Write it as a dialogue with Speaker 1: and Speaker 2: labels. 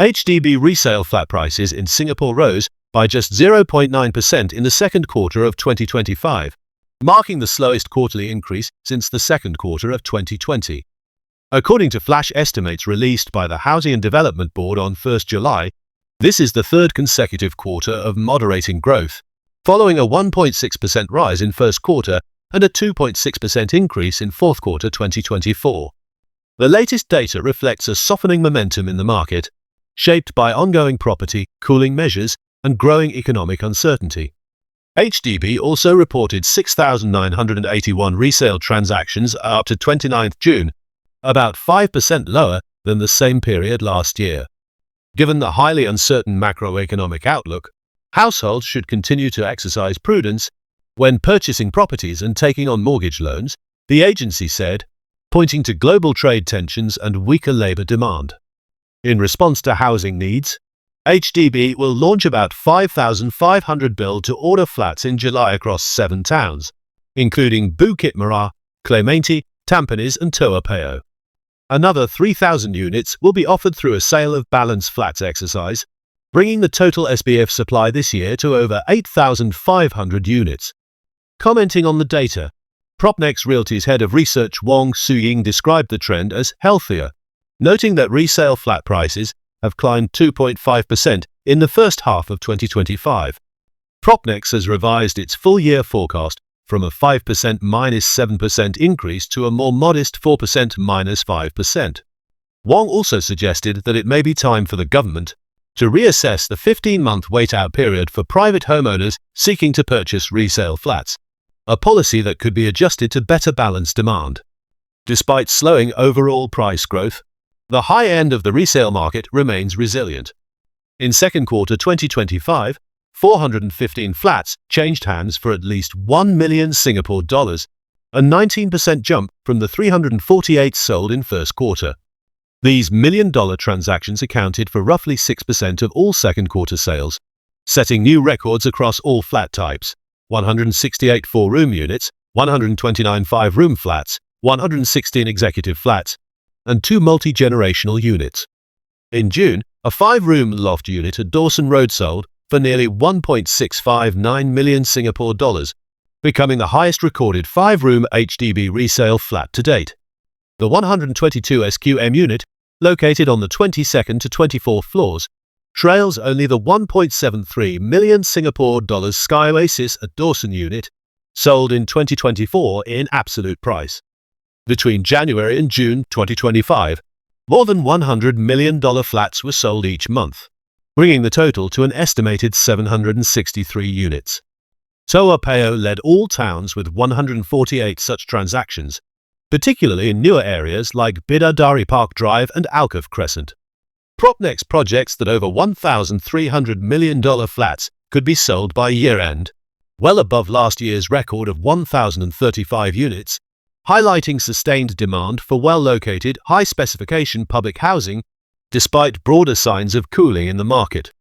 Speaker 1: HDB resale flat prices in Singapore rose by just 0.9% in the second quarter of 2025, marking the slowest quarterly increase since the second quarter of 2020. According to flash estimates released by the Housing and Development Board on 1 July, this is the third consecutive quarter of moderating growth, following a 1.6% rise in first quarter and a 2.6% increase in fourth quarter 2024. The latest data reflects a softening momentum in the market, shaped by ongoing property cooling measures and growing economic uncertainty. HDB also reported 6,981 resale transactions up to 29 June, about 5% lower than the same period last year. Given the highly uncertain macroeconomic outlook, households should continue to exercise prudence when purchasing properties and taking on mortgage loans, the agency said, pointing to global trade tensions and weaker labor demand. In response to housing needs, HDB will launch about 5,500 build-to-order flats in July across 7 towns, including Bukit Merah, Clementi, Tampines and Toa Payoh. Another 3,000 units will be offered through a sale of balance flats exercise, bringing the total SBF supply this year to over 8,500 units. Commenting on the data, Propnex Realty's head of research Wong Su-ying described the trend as healthier, noting that resale flat prices have climbed 2.5% in the first half of 2025. Propnex has revised its full-year forecast from a 5% minus 7% increase to a more modest 4% minus 5%. Wong also suggested that it may be time for the government to reassess the 15-month wait-out period for private homeowners seeking to purchase resale flats, a policy that could be adjusted to better balance demand. Despite slowing overall price growth, the high end of the resale market remains resilient. In second quarter 2025, 415 flats changed hands for at least 1 million Singapore dollars, a 19% jump from the 348 sold in first quarter. These million-dollar transactions accounted for roughly 6% of all second quarter sales, setting new records across all flat types: 168 4-room units, 129 5-room flats, 116 executive flats, and 2 multi-generational units. In June, a 5-room loft unit at Dawson Road sold for nearly 1.659 million Singapore dollars, becoming the highest recorded 5-room HDB resale flat to date. The 122 SQM unit, located on the 22nd to 24th floors, trails only the 1.73 million Singapore dollars Sky Oasis at Dawson unit, sold in 2024 in absolute price. Between January and June 2025, more than $100 million flats were sold each month, bringing the total to an estimated 763 units. Toa Payoh led all towns with 148 such transactions, particularly in newer areas like Bidadari Park Drive and Alcove Crescent. Propnex projects that over $1,300 million flats could be sold by year-end, well above last year's record of 1,035 units, highlighting sustained demand for well-located, high-specification public housing despite broader signs of cooling in the market.